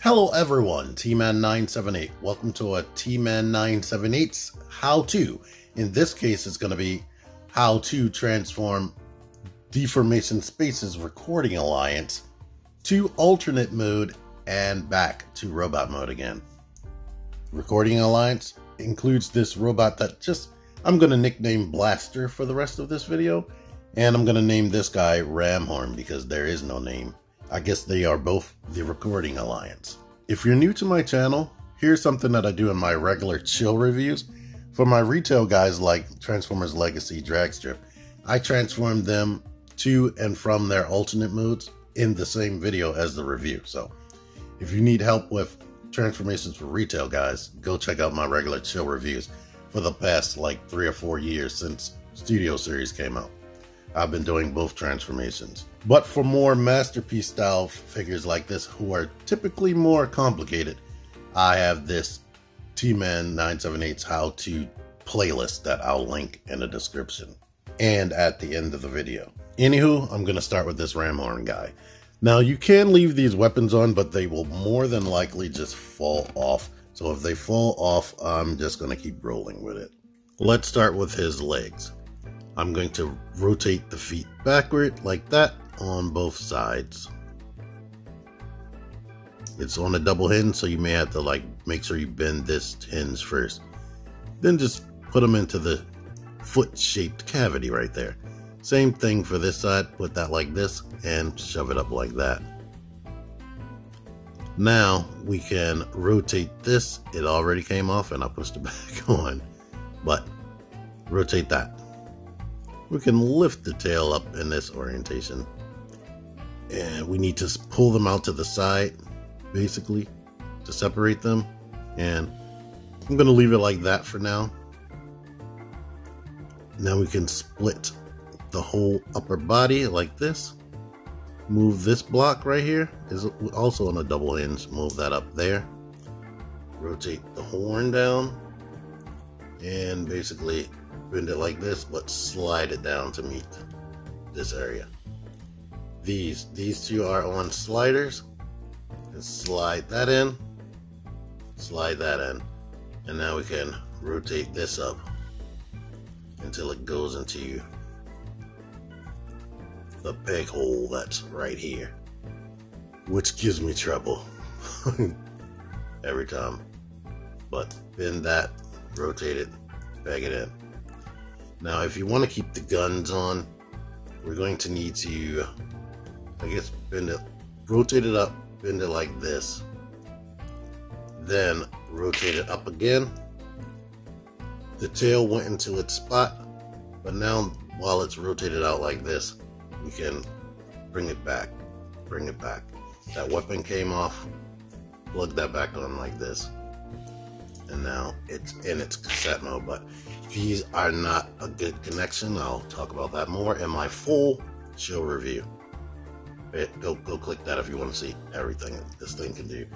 Hello everyone, TMan978. Welcome to a TMan978's how-to. In this case, it's going to be how to transform Deformation Space's Recording Alliance to alternate mode and back to robot mode again. Recording Alliance includes this robot that I'm going to nickname Blaster for the rest of this video. And I'm going to name this guy Ramhorn because there is no name. I guess they are both the Recording Alliance. If you're new to my channel, here's something that I do in my regular chill reviews. For my retail guys like Transformers Legacy Dragstrip, I transform them to and from their alternate modes in the same video as the review. So if you need help with transformations for retail guys, go check out my regular chill reviews for the past like 3 or 4 years since Studio Series came out. I've been doing both transformations. But for more masterpiece style figures like this who are typically more complicated, I have this TMan978's how-to playlist that I'll link in the description and at the end of the video. Anywho, I'm going to start with this Ramhorn guy. Now you can leave these weapons on, but they will more than likely just fall off. So if they fall off, I'm just going to keep rolling with it. Let's start with his legs. I'm going to rotate the feet backward like that on both sides. It's on a double hinge, so you may have to make sure you bend this hinge first. Then just put them into the foot-shaped cavity right there. Same thing for this side, put that like this and shove it up like that. Now we can rotate this. It already came off and I pushed it back on, but rotate that. We can lift the tail up in this orientation, and we need to pull them out to the side basically to separate them, and I'm going to leave it like that for now. Now we can split the whole upper body like this. Move this block right here, is also on a double hinge, move that up there. Rotate the horn down and basically bend it like this, but slide it down to meet this area. These two are on sliders, and slide that in, slide that in, and now we can rotate this up until it goes into the peg hole that's right here, which gives me trouble every time. But bend that, rotate it, peg it in. Now, if you want to keep the guns on, we're going to need to, bend it, rotate it up, bend it like this. Then rotate it up again. The tail went into its spot, but now while it's rotated out like this, we can bring it back, bring it back. That weapon came off, plug that back on like this. And now it's in its cassette mode, but these are not a good connection. I'll talk about that more in my full show review. Go click that if you want to see everything this thing can do,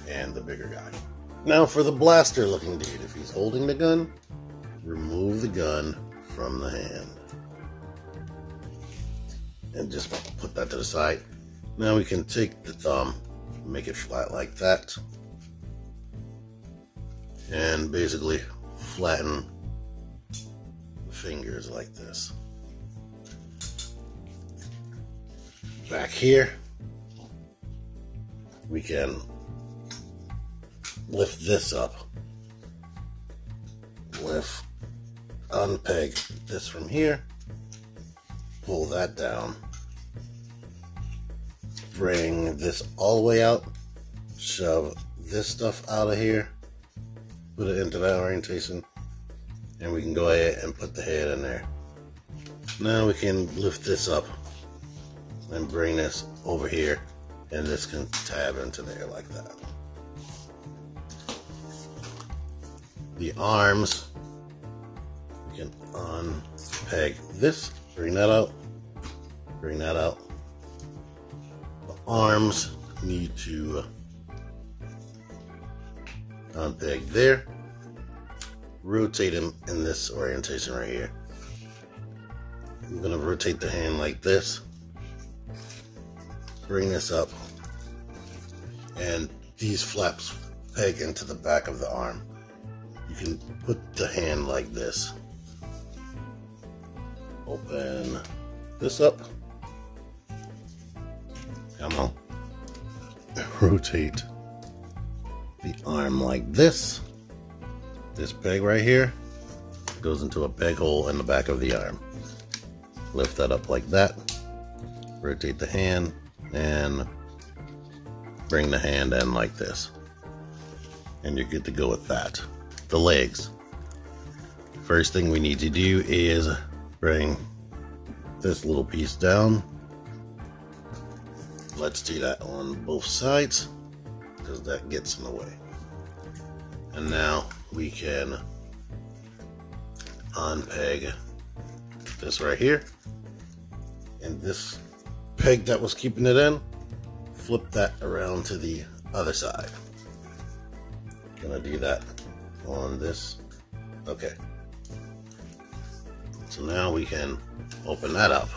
and the bigger guy. Now for the blaster looking dude, if he's holding the gun, remove the gun from the hand. And just put that to the side. Now we can take the thumb, make it flat like that, and basically flatten the fingers like this. Back here, we can lift this up, unpeg this from here, pull that down, bring this all the way out, shove this stuff out of here, put it into that orientation, and we can go ahead and put the head in there. Now we can lift this up and bring this over here, and this can tab into there like that. The arms, we can unpeg this, bring that out, bring that out. The arms need to unpeg there, rotate them in this orientation right here. I'm going to rotate the hand like this, bring this up, and these flaps peg into the back of the arm. You can put the hand like this. Open this up. Come on. Rotate the arm like this. This peg right here goes into a peg hole in the back of the arm. Lift that up like that. Rotate the hand and bring the hand in like this. And you're good to go with that. The legs. First thing we need to do is bring this little piece down. Let's do that on both sides because that gets in the way. And now we can unpeg this right here. And this peg that was keeping it in, flip that around to the other side. Gonna do that on this. Okay. So now we can open that up.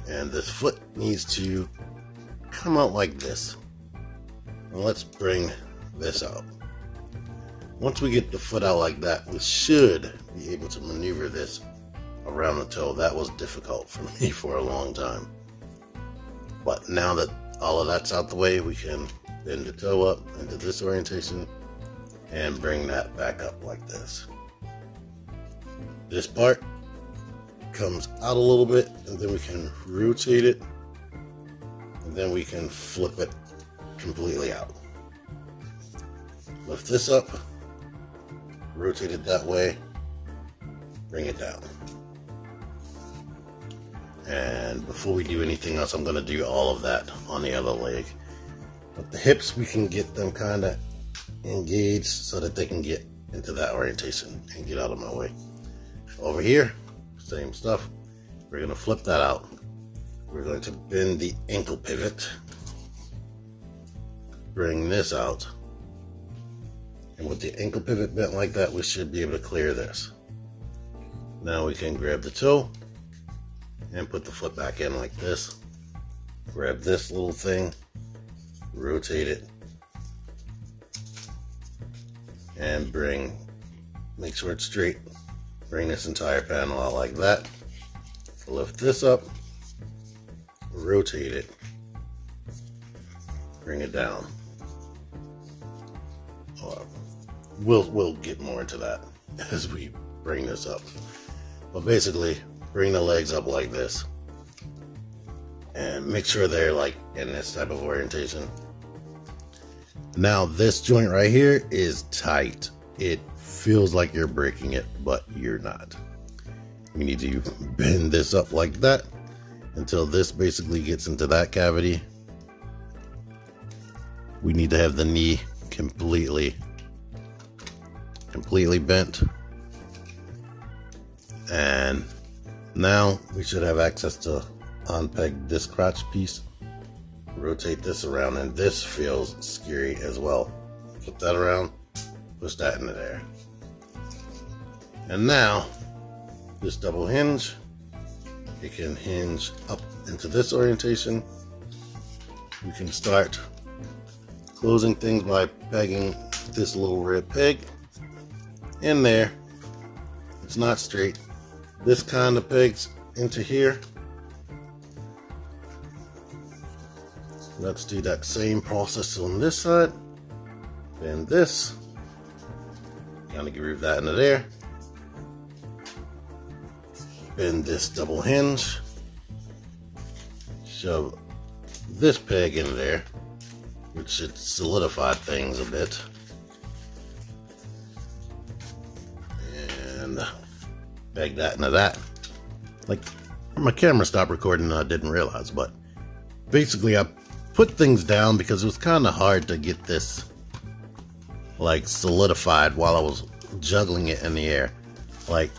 And this foot needs to come out like this. And let's bring this out. Once we get the foot out like that, we should be able to maneuver this around the toe. That was difficult for me for a long time. But now that all of that's out the way, we can bend the toe up into this orientation and bring that back up like this. This part comes out a little bit, and then we can rotate it, and then we can flip it completely out. Lift this up, rotate it that way, bring it down. And before we do anything else, I'm going to do all of that on the other leg. But the hips, we can get them kind of engaged so that they can get into that orientation and get out of my way. Over here, same stuff. We're going to flip that out. We're going to bend the ankle pivot. Bring this out. And with the ankle pivot bent like that, we should be able to clear this. Now we can grab the toe and put the foot back in like this. Grab this little thing, rotate it, and make sure it's straight. Bring this entire panel out like that. Lift this up, rotate it, bring it down. We'll get more into that as we bring this up. But basically, bring the legs up like this and make sure they're like in this type of orientation. Now this joint right here is tight. It feels like you're breaking it, but you're not. We need to bend this up like that until this basically gets into that cavity. We need to have the knee completely bent. And now we should have access to unpeg this crotch piece. Rotate this around, and this feels scary as well. Flip that around, push that into there. And now this double hinge, it can hinge up into this orientation. We can start closing things by pegging this little red peg in there. It's not straight. This kind of pegs into here. Let's do that same process on this side. Bend this. Kind of groove that into there. Bend this double hinge. Shove this peg in there, which should solidify things a bit. And peg that into that. Like, my camera stopped recording and I didn't realize, but basically I put things down because it was kind of hard to get this like solidified while I was juggling it in the air. Like,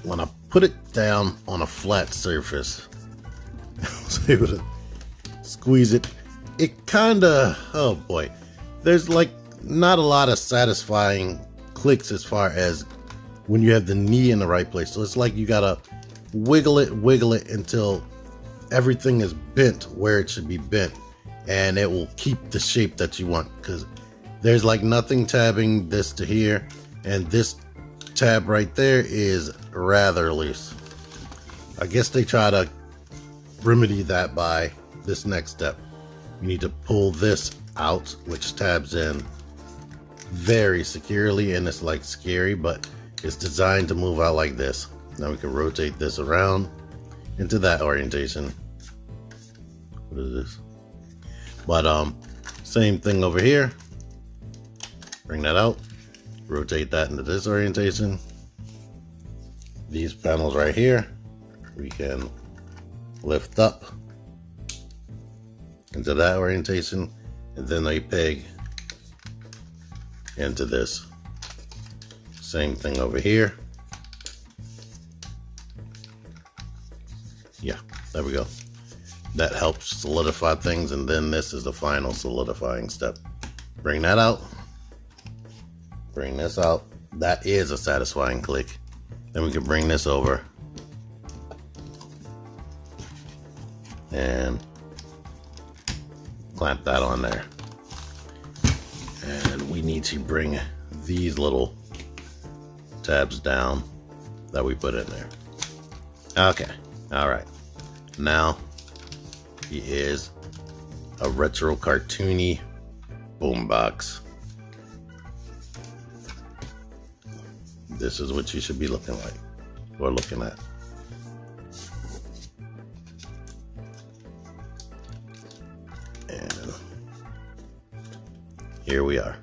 when I put it down on a flat surface, I was able to squeeze it. It kind of, oh boy, there's like not a lot of satisfying clicks as far as when you have the knee in the right place. So it's like you gotta wiggle it until everything is bent where it should be bent. and it will keep the shape that you want, because there's like nothing tabbing this to here, and this tab right there is rather loose. I guess they try to remedy that by this next step. You need to pull this out, which tabs in very securely, and it's like scary, but it's designed to move out like this. Now we can rotate this around into that orientation. What is this? But same thing over here. Bring that out, rotate that into this orientation. These panels right here, we can lift up into that orientation, and then they peg into this. Same thing over here. Yeah, there we go. That helps solidify things, and then this is the final solidifying step. Bring that out. Bring this out. That is a satisfying click. Then we can bring this over and clamp that on there. And we need to bring these little tabs down that we put in there. Okay, all right. Now he is a retro cartoony boombox. This is what you should be looking like, or looking at. And here we are.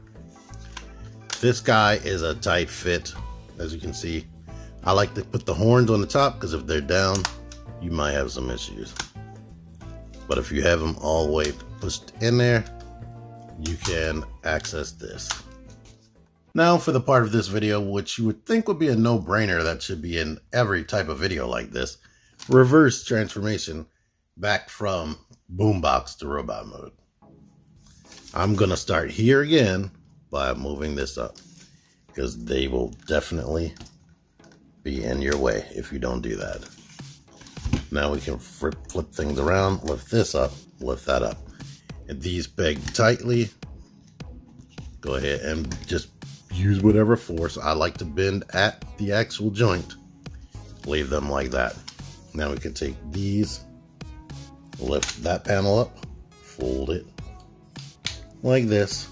This guy is a tight fit, as you can see. I like to put the horns on the top, because if they're down, you might have some issues. But if you have them all the way pushed in there, you can access this. Now for the part of this video, which you would think would be a no-brainer, that should be in every type of video like this: reverse transformation back from boombox to robot mode. I'm gonna start here again by moving this up, because they will definitely be in your way if you don't do that. Now we can flip things around, lift this up, lift that up. And these peg tightly. Go ahead and just use whatever force. I like to bend at the actual joint. Leave them like that. Now we can take these, lift that panel up, fold it like this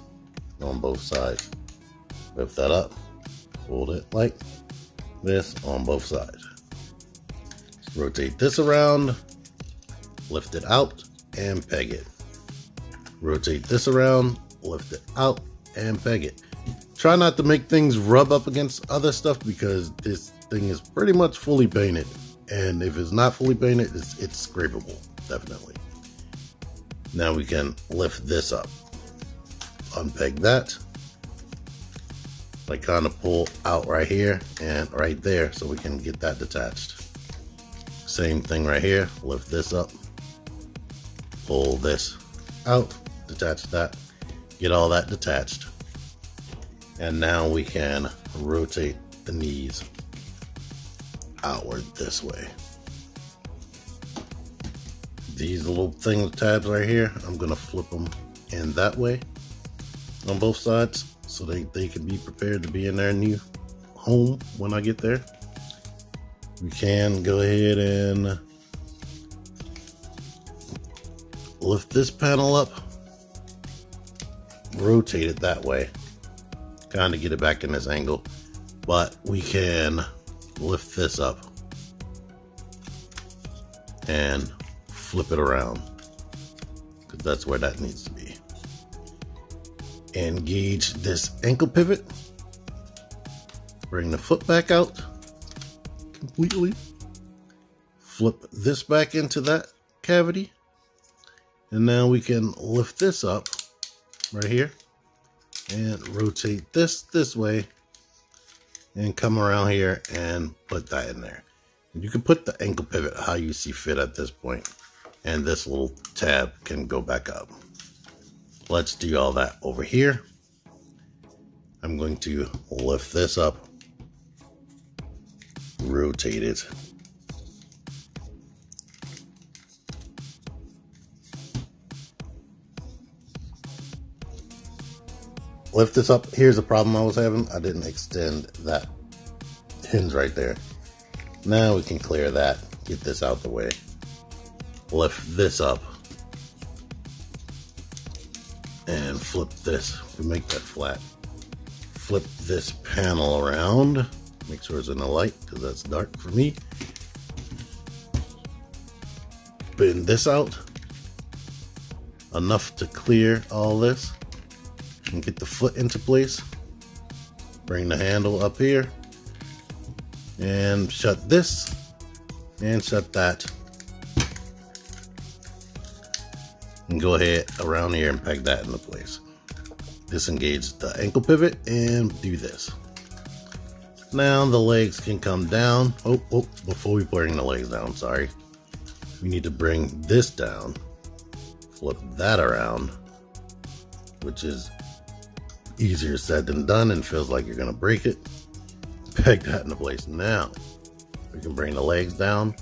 on both sides. Lift that up, fold it like this on both sides. Rotate this around, lift it out, and peg it. Rotate this around, lift it out, and peg it. Try not to make things rub up against other stuff, because this thing is pretty much fully painted. And if it's not fully painted, it's scrapable, definitely. Now we can lift this up. Unpeg that. Like kind of pull out right here and right there, so we can get that detached. Same thing right here. Lift this up. Pull this out. Detach that. Get all that detached. And now we can rotate the knees outward this way. These little tabs right here, I'm gonna flip them in that way on both sides, so they can be prepared to be in their new home when I get there. We can go ahead and lift this panel up, rotate it that way, kind of get it back in this angle, but we can lift this up and flip it around, because that's where that needs to be. Engage this ankle pivot, bring the foot back out completely, flip this back into that cavity, and now we can lift this up right here and rotate this way and come around here and put that in there. And you can put the ankle pivot how you see fit at this point, and this little tab can go back up. Let's do all that over here. I'm going to lift this up, rotate it, lift this up. Here's the problem I was having. I didn't extend that hinge right there. Now we can clear that, get this out the way. Lift this up and flip this. We make that flat. Flip this panel around. Make sure it's in the light because that's dark for me. Bend this out enough to clear all this and get the foot into place. Bring the handle up here and shut this and shut that. And go ahead around here and peg that into place. Disengage the ankle pivot and do this. Now the legs can come down. Oh, before we bring the legs down, sorry. We need to bring this down. Flip that around, which is easier said than done and feels like you're gonna break it. Peg that into place. Now we can bring the legs down.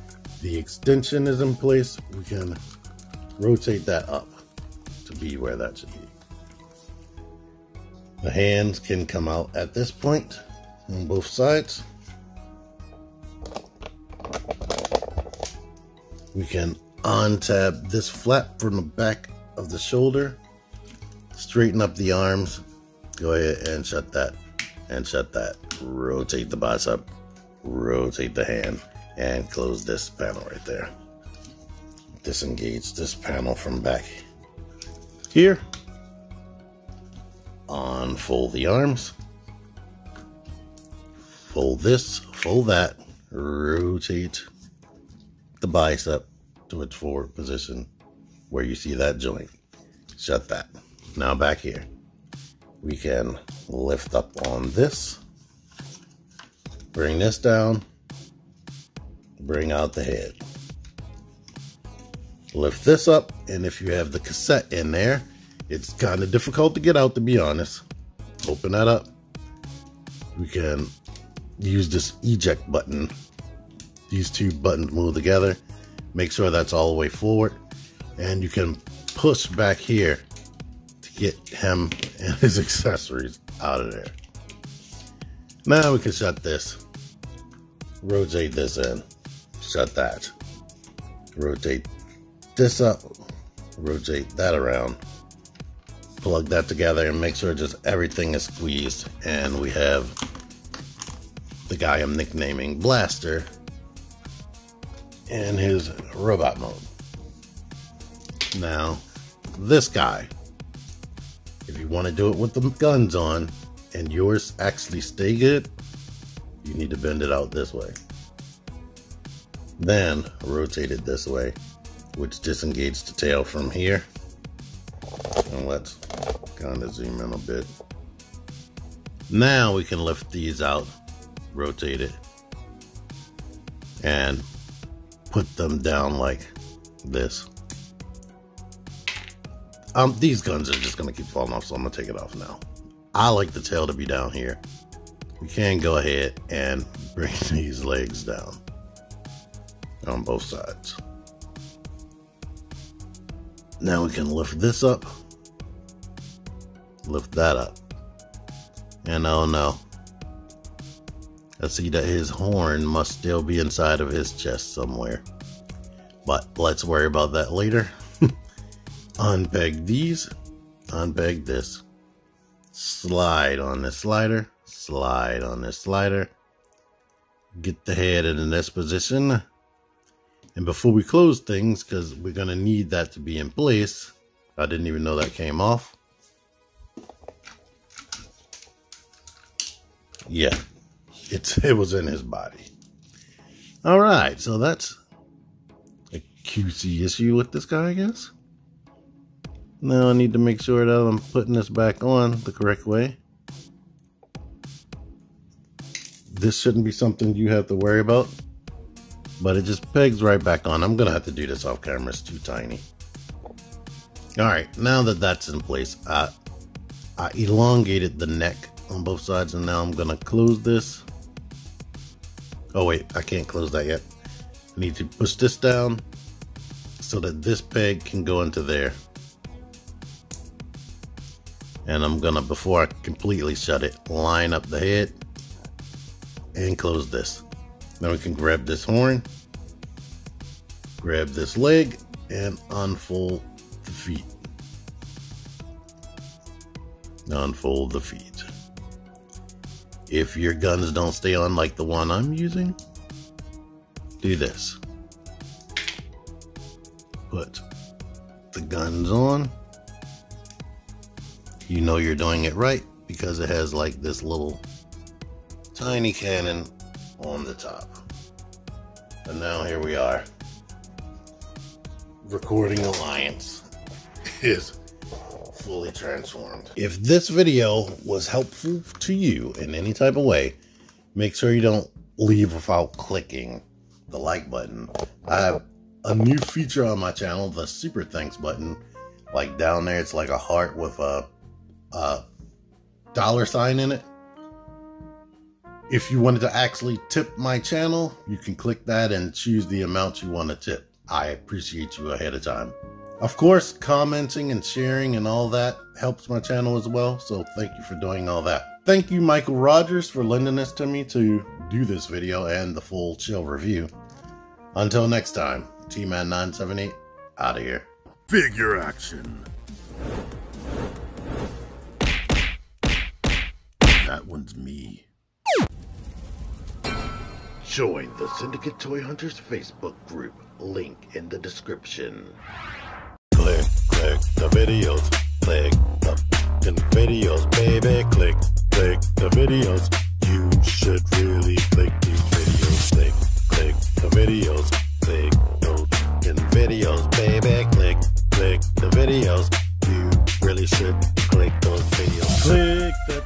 The extension is in place. We can rotate that up to be where that should be. The hands can come out at this point on both sides. We can untab this flap from the back of the shoulder, straighten up the arms, go ahead and shut that and shut that. Rotate the bicep, rotate the hand, and close this panel right there. Disengage this panel from back here. Unfold the arms. Fold this, fold that. Rotate the bicep to its forward position where you see that joint. Shut that. Now back here. We can lift up on this. Bring this down. Bring out the head. Lift this up, and if you have the cassette in there, it's kind of difficult to get out, to be honest. Open that up. We can use this eject button. These two buttons move together. Make sure that's all the way forward, and you can push back here to get him and his accessories out of there. Now we can shut this. Rotate this in. Shut that. Rotate this up. Rotate that around. Plug that together and make sure just everything is squeezed. And we have the guy I'm nicknaming Blaster in his robot mode. Now, this guy, if you want to do it with the guns on and yours actually stay good, you need to bend it out this way. Then rotate it this way, which disengages the tail from here. And let's kind of zoom in a bit. Now we can lift these out, rotate it, and put them down like this. These guns are just gonna keep falling off, so I'm gonna take it off now. I like the tail to be down here. We can go ahead and bring these legs down on both sides. Now we can lift this up, lift that up, and oh no, I see that his horn must still be inside of his chest somewhere, but let's worry about that later. Unpeg these, unpeg this, slide on this slider, slide on this slider, get the head in this position. And before we close things, because we're going to need that to be in place, I didn't even know that came off. Yeah, it was in his body. All right, so that's a QC issue with this guy, I guess. Now I need to make sure that I'm putting this back on the correct way. This shouldn't be something you have to worry about, but it just pegs right back on. I'm gonna have to do this off camera, it's too tiny. All right, now that that's in place, I elongated the neck on both sides, and now I'm gonna close this. Oh wait, I can't close that yet. I need to push this down so that this peg can go into there. And I'm gonna, before I completely shut it, line up the head and close this. Then we can grab this horn, grab this leg, and unfold the feet. Unfold the feet. If your guns don't stay on like the one I'm using, do this. Put the guns on. You know you're doing it right because it has like this little tiny cannon on the top. And now here we are. Recording Alliance is fully transformed. If this video was helpful to you in any type of way, make sure you don't leave without clicking the like button. I have a new feature on my channel, the super thanks button. Like down there, it's like a heart with a dollar sign in it. If you wanted to actually tip my channel, you can click that and choose the amount you want to tip. I appreciate you ahead of time. Of course, commenting and sharing and all that helps my channel as well, so thank you for doing all that. Thank you, Michael Rogers, for lending this to me to do this video and the full chill review. Until next time, TMan978 out of here. Figure action. That one's me. Join the Syndicate Toy Hunters Facebook group. Link in the description. Click the videos. Click the videos, baby. Click the videos. You should really click these videos. Click the videos. Click those videos, baby. Click the videos. You really should click those videos. Click the